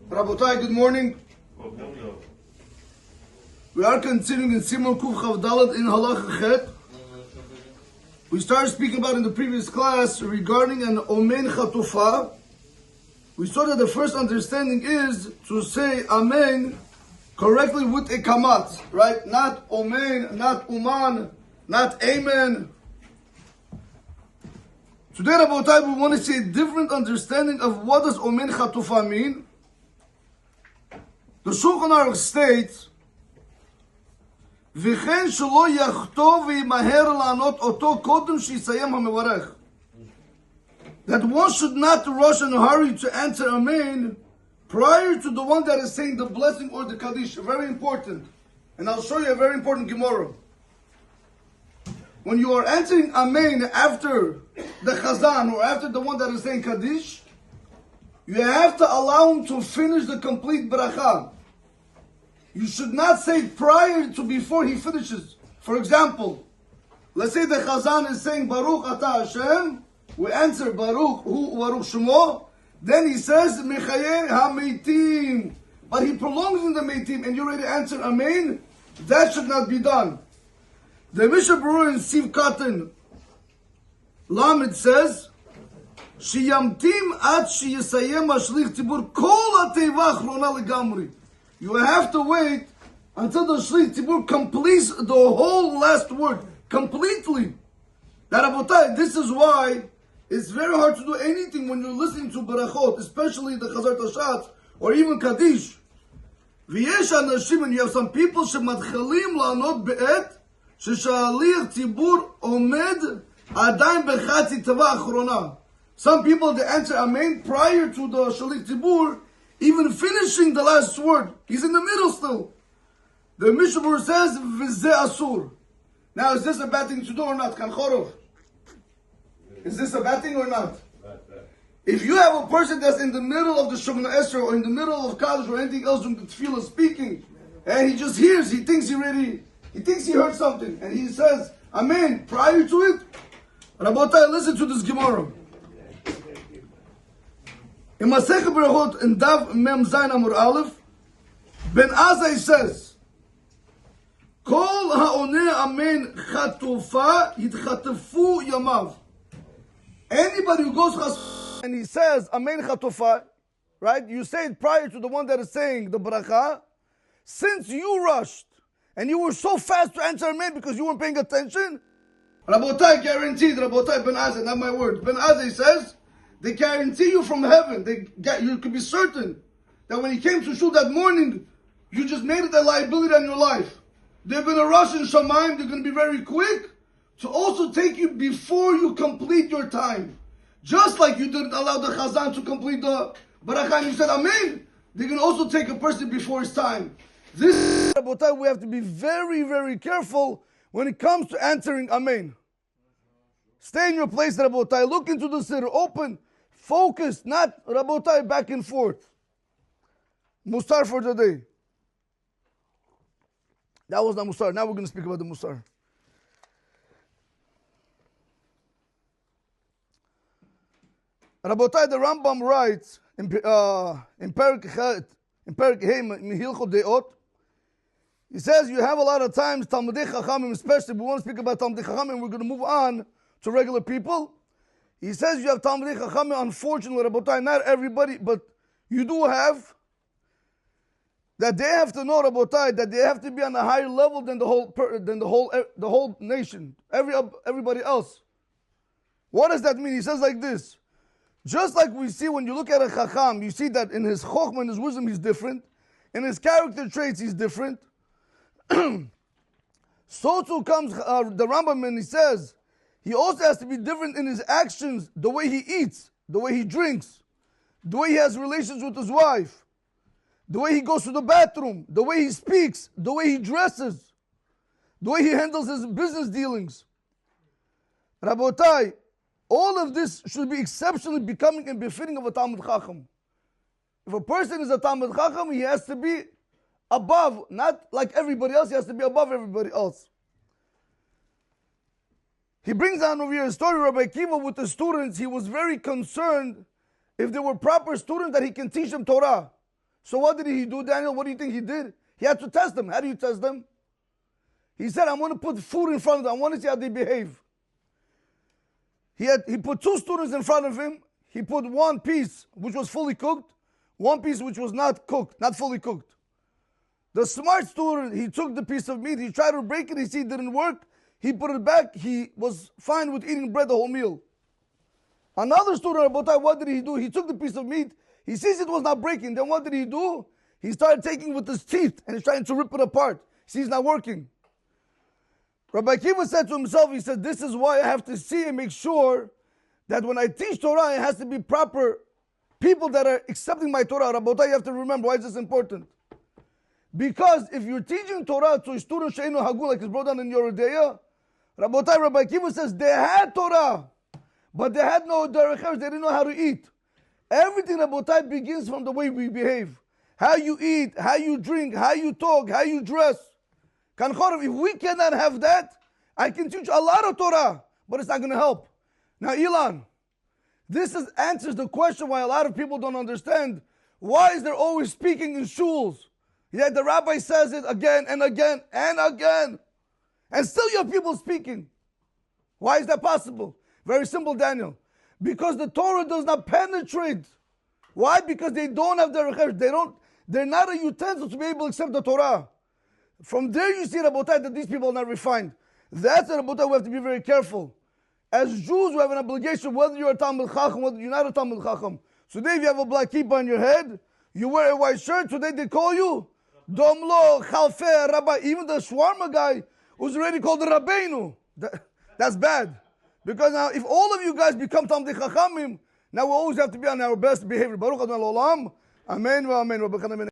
Rabotai, good morning. We are continuing in Simon Kuf Chav Daled in Halacha Chet. We started speaking about in the previous class regarding an Omen Chatufa. We saw that the first understanding is to say Amen correctly with a kamat, right? Not Omen, not Uman, not Amen. Today, Rabotai, we want to see a different understanding of what does Omen Chatufa mean. The Shulchan Aruch states, וכן שלא יחטוא וימהר לענות אותו קודם שיסיים המברך. That one should not rush and hurry to answer Amen prior to the one that is saying the blessing or the Kaddish. Very important. And I'll show you a very important Gemara. When you are answering Amen after the Chazan or after the one that is saying Kaddish, you have to allow him to finish the complete bracha. You should not say prior to before he finishes. For example, let's say the Chazan is saying Baruch Ata Hashem. We answer Baruch Hu Baruch Shemo. Then he says Mechaye HaMeitim. But he prolongs in the Meitim and you already answer Amen. That should not be done. The Mishnah Berurah in Siv Katan Lamed says Shiyamtim Ad Shiyasayem HaShlich Tzibur Kol HaTeiva Achrona Legamri. You have to wait until the Shlich Tzibur completes the whole last word completely. Now, Rabotai, this is why it's very hard to do anything when you're listening to Barachot, especially the Chazar Tashat or even Kaddish. V'yesh anashim, and you have some people shematchalim la'anot be'et sheshaliach tzibur omed adayin bechatzi tava achrona. Some people, they answer Amen prior to the Shlich Tzibur even finishing the last word. He's in the middle still. The Mishnah Berurah says, V'zeh asur. Now, is this a bad thing to do or not? Kan Chorov? Is this a bad thing or not? If you have a person that's in the middle of the Shemona Esrei or in the middle of Kaddish or anything else, doing the Tefillah speaking, and he just hears, he thinks he heard something, and he says, Amen, prior to it, Rabotai, listen to this Gemara. In Masechet Berachot in Dav Mem Zayin Amud Aleph, Ben Azai says, Kol ha'oneh Amen chatufa yitchatefu yamav. Anybody who goes and he says Amen chatufa, right? You say it prior to the one that is saying the bracha. Since you rushed and you were so fast to answer Amen because you weren't paying attention, Rabotai guaranteed, Rabotai Ben Azai, not my word. Ben Azai says, they guarantee you from heaven, you could be certain that when he came to shul that morning, you just made it a liability on your life. They're going to rush in Shamayim, they're going to be very quick to also take you before you complete your time. Just like you didn't allow the Chazan to complete the Barakah and you said Amen, they're going to also take a person before his time. This, we have to be very, very careful when it comes to answering Amen. Stay in your place, Rabotai. Look into the siddur, open, focus, not Rabotai back and forth. Musar for today. That was not Musar. Now we're going to speak about the Musar. Rabotai, the Rambam writes in Perik Hey Mihilchot Deot. He says you have a lot of times Talmidei Chachamim, especially we want to speak about Talmidei Chachamim. We're going to move on to regular people. He says you have Talmidei Chachamim, unfortunately, Rabotai, not everybody, but you do have, that they have to know, Rabotai, that they have to be on a higher level than the whole nation, everybody else. What does that mean? He says like this, just like we see when you look at a Chacham, you see that in his Chokhmah, in his wisdom, he's different, in his character traits, he's different. So too comes the Rambam, and he says, he also has to be different in his actions, the way he eats, the way he drinks, the way he has relations with his wife, the way he goes to the bathroom, the way he speaks, the way he dresses, the way he handles his business dealings. Rabotai, all of this should be exceptionally becoming and befitting of a Talmid Chacham. If a person is a Talmid Chacham, he has to be above, not like everybody else, he has to be above everybody else. He brings down over here a story, Rabbi Akiva, with the students. He was very concerned if they were proper students that he can teach them Torah. So what did he do, Daniel? What do you think he did? He had to test them. How do you test them? He said, I'm going to put food in front of them. I want to see how they behave. He put two students in front of him. He put one piece which was fully cooked, one piece which was not cooked, not fully cooked. The smart student, he took the piece of meat, he tried to break it, he see it didn't work, he put it back, he was fine with eating bread the whole meal. Another student, what did he do? He took the piece of meat, he sees it was not breaking, then what did he do? He started taking with his teeth and he's trying to rip it apart. He sees it's not working. Rabbi Akiva said to himself, he said, this is why I have to see and make sure that when I teach Torah, it has to be proper people that are accepting my Torah. Rabotai, you have to remember, why is this important? Because if you're teaching Torah to a student she'einu hagul, like it's brought down in Yoredeya, Rabotai, Rabbi Akiva says they had Torah, but they had no derech eretz, they didn't know how to eat. Everything, Rabotai, begins from the way we behave. How you eat, how you drink, how you talk, how you dress. If we cannot have that, I can teach a lot of Torah, but it's not going to help. Now, Ilan, answers the question why a lot of people don't understand. Why is there always speaking in shuls? Yet the rabbi says it again and again and again. And still you have people speaking. Why is that possible? Very simple, Daniel. Because the Torah does not penetrate. Why? Because they don't have the rechesh. They're not a utensil to be able to accept the Torah. From there you see, Rabotai, that these people are not refined. That's what, Rabotai, we have to be very careful. As Jews, we have an obligation, whether you're a Talmud Chacham, whether you're not a Talmud Chacham. So today, if you have a black kippah on your head, you wear a white shirt, today they call you Domlo, Chalfeh, Rabbi. Even the shawarma guy was already called the Rabbeinu. That's bad. Because now, if all of you guys become Talmud Chachamim, now we always have to be on our best behavior. Baruch Adonai Olam. Amen wa amen.